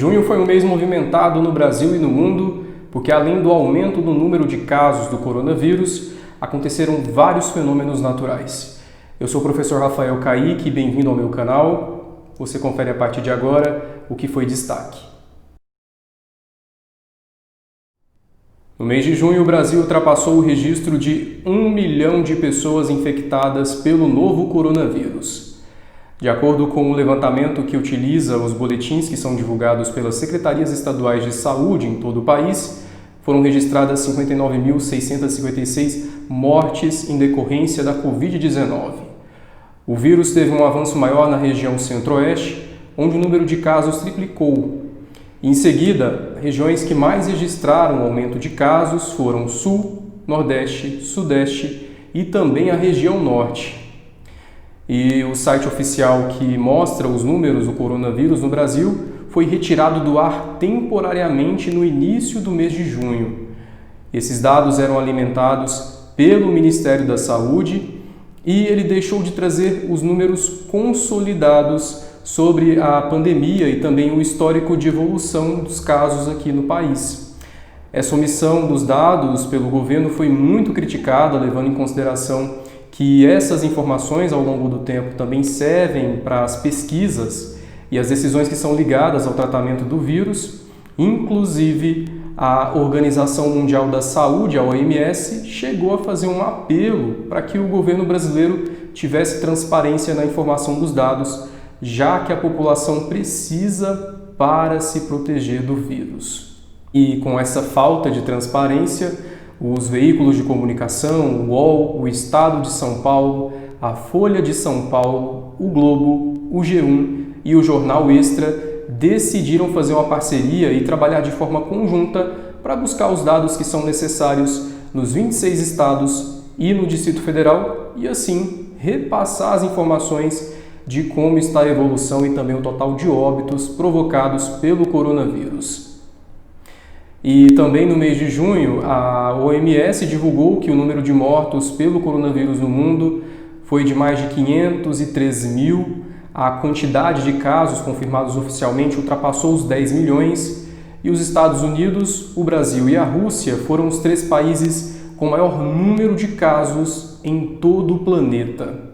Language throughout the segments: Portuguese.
Junho foi um mês movimentado no Brasil e no mundo, porque além do aumento do número de casos do coronavírus, aconteceram vários fenômenos naturais. Eu sou o professor Rafael Kaique, bem-vindo ao meu canal. Você confere a partir de agora o que foi destaque. No mês de junho, o Brasil ultrapassou o registro de 1 milhão de pessoas infectadas pelo novo coronavírus. De acordo com o levantamento que utiliza os boletins que são divulgados pelas secretarias estaduais de saúde em todo o país, foram registradas 59.656 mortes em decorrência da Covid-19. O vírus teve um avanço maior na região centro-oeste, onde o número de casos triplicou. Em seguida, regiões que mais registraram aumento de casos foram Sul, Nordeste, Sudeste e também a região Norte. E o site oficial que mostra os números do coronavírus no Brasil foi retirado do ar temporariamente no início do mês de junho. Esses dados eram alimentados pelo Ministério da Saúde e ele deixou de trazer os números consolidados sobre a pandemia e também o histórico de evolução dos casos aqui no país. Essa omissão dos dados pelo governo foi muito criticada, levando em consideração que essas informações ao longo do tempo também servem para as pesquisas e as decisões que são ligadas ao tratamento do vírus. Inclusive, a Organização Mundial da Saúde, a OMS, chegou a fazer um apelo para que o governo brasileiro tivesse transparência na informação dos dados, já que a população precisa para se proteger do vírus. E com essa falta de transparência, os veículos de comunicação, o UOL, o Estado de São Paulo, a Folha de São Paulo, o Globo, o G1 e o Jornal Extra decidiram fazer uma parceria e trabalhar de forma conjunta para buscar os dados que são necessários nos 26 estados e no Distrito Federal e, assim, repassar as informações de como está a evolução e também o total de óbitos provocados pelo coronavírus. E também no mês de junho, a OMS divulgou que o número de mortos pelo coronavírus no mundo foi de mais de 513 mil. A quantidade de casos confirmados oficialmente ultrapassou os 10 milhões. E os Estados Unidos, o Brasil e a Rússia foram os 3 países com maior número de casos em todo o planeta.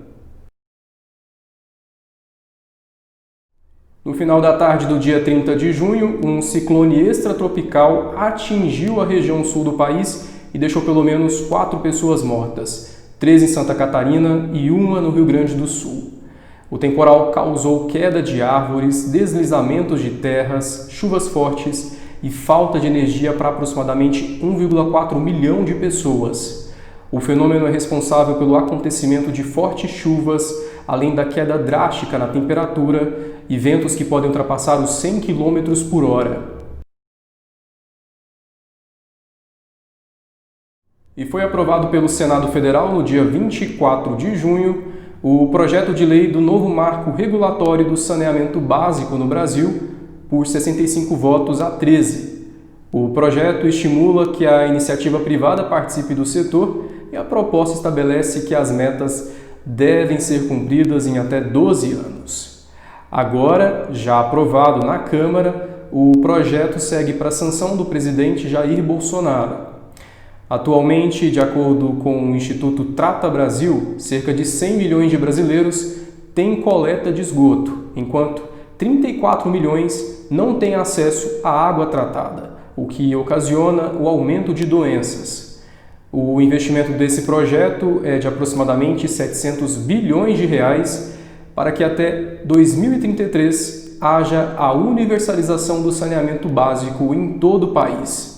No final da tarde do dia 30 de junho, um ciclone extratropical atingiu a região sul do país e deixou pelo menos 4 pessoas mortas, 3 em Santa Catarina e 1 no Rio Grande do Sul. O temporal causou queda de árvores, deslizamentos de terras, chuvas fortes e falta de energia para aproximadamente 1,4 milhão de pessoas. O fenômeno é responsável pelo acontecimento de fortes chuvas, além da queda drástica na temperatura e ventos que podem ultrapassar os 100 km por hora. E foi aprovado pelo Senado Federal no dia 24 de junho o projeto de lei do novo marco regulatório do saneamento básico no Brasil por 65 votos a 13. O projeto estimula que a iniciativa privada participe do setor e a proposta estabelece que as metas devem ser cumpridas em até 12 anos. Agora, já aprovado na Câmara, o projeto segue para a sanção do presidente Jair Bolsonaro. Atualmente, de acordo com o Instituto Trata Brasil, cerca de 100 milhões de brasileiros têm coleta de esgoto, enquanto 34 milhões não têm acesso à água tratada, o que ocasiona o aumento de doenças. O investimento desse projeto é de aproximadamente 700 bilhões de reais para que até 2033 haja a universalização do saneamento básico em todo o país.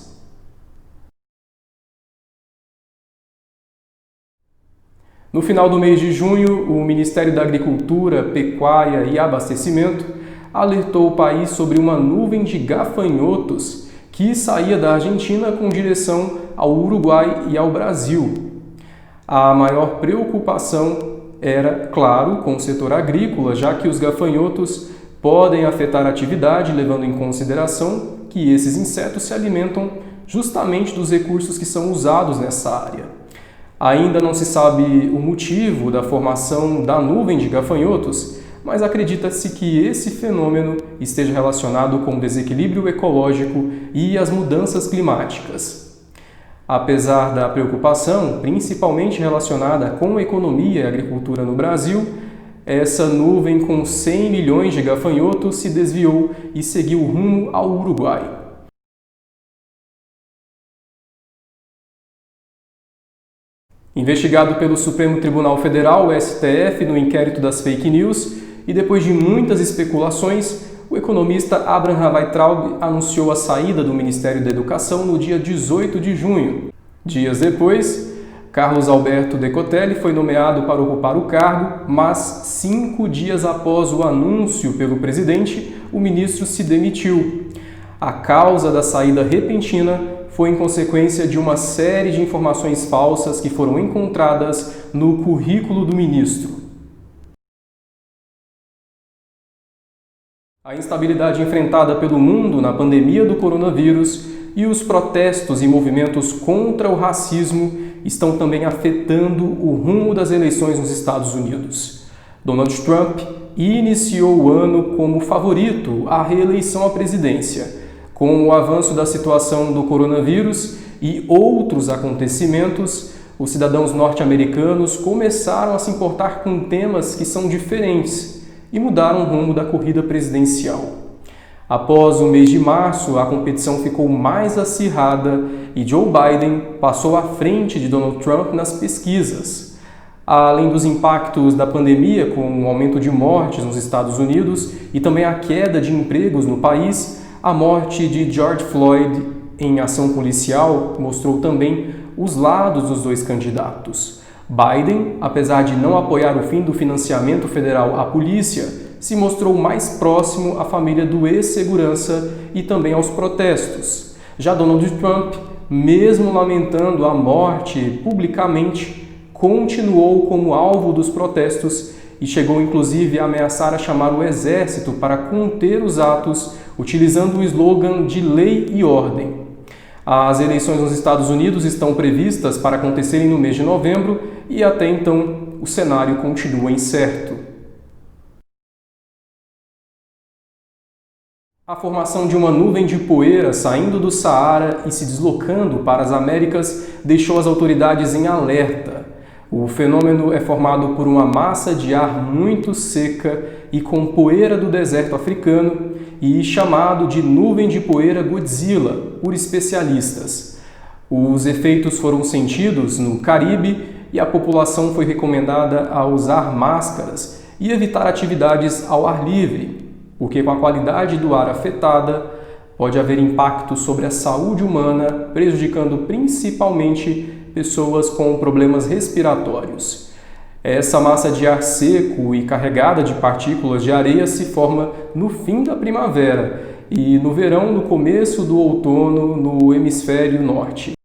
No final do mês de junho, o Ministério da Agricultura, Pecuária e Abastecimento alertou o país sobre uma nuvem de gafanhotos que saía da Argentina com direção ao Uruguai e ao Brasil. A maior preocupação era, claro, com o setor agrícola, já que os gafanhotos podem afetar a atividade, levando em consideração que esses insetos se alimentam justamente dos recursos que são usados nessa área. Ainda não se sabe o motivo da formação da nuvem de gafanhotos, mas acredita-se que esse fenômeno esteja relacionado com o desequilíbrio ecológico e as mudanças climáticas. Apesar da preocupação, principalmente relacionada com a economia e a agricultura no Brasil, essa nuvem com 100 milhões de gafanhotos se desviou e seguiu rumo ao Uruguai. Investigado pelo Supremo Tribunal Federal, o STF, no inquérito das fake news, e depois de muitas especulações, o economista Abraham Weintraub anunciou a saída do Ministério da Educação no dia 18 de junho. Dias depois, Carlos Alberto Decotelli foi nomeado para ocupar o cargo, mas 5 dias após o anúncio pelo presidente, o ministro se demitiu. A causa da saída repentina foi em consequência de uma série de informações falsas que foram encontradas no currículo do ministro. A instabilidade enfrentada pelo mundo na pandemia do coronavírus e os protestos e movimentos contra o racismo estão também afetando o rumo das eleições nos Estados Unidos. Donald Trump iniciou o ano como favorito à reeleição à presidência. Com o avanço da situação do coronavírus e outros acontecimentos, os cidadãos norte-americanos começaram a se importar com temas que são diferentes e mudaram o rumo da corrida presidencial. Após o mês de março, a competição ficou mais acirrada e Joe Biden passou à frente de Donald Trump nas pesquisas. Além dos impactos da pandemia, com o aumento de mortes nos Estados Unidos e também a queda de empregos no país, a morte de George Floyd em ação policial mostrou também os lados dos dois candidatos. Biden, apesar de não apoiar o fim do financiamento federal à polícia, se mostrou mais próximo à família do ex-segurança e também aos protestos. Já Donald Trump, mesmo lamentando a morte publicamente, continuou como alvo dos protestos e chegou inclusive a ameaçar a chamar o exército para conter os atos, utilizando o slogan de lei e ordem. As eleições nos Estados Unidos estão previstas para acontecerem no mês de novembro e até então o cenário continua incerto. A formação de uma nuvem de poeira saindo do Saara e se deslocando para as Américas deixou as autoridades em alerta. O fenômeno é formado por uma massa de ar muito seca e com poeira do deserto africano e chamado de nuvem de poeira Godzilla por especialistas. Os efeitos foram sentidos no Caribe e a população foi recomendada a usar máscaras e evitar atividades ao ar livre, porque com a qualidade do ar afetada pode haver impacto sobre a saúde humana, prejudicando principalmente pessoas com problemas respiratórios. Essa massa de ar seco e carregada de partículas de areia se forma no fim da primavera e no verão, no começo do outono no hemisfério norte.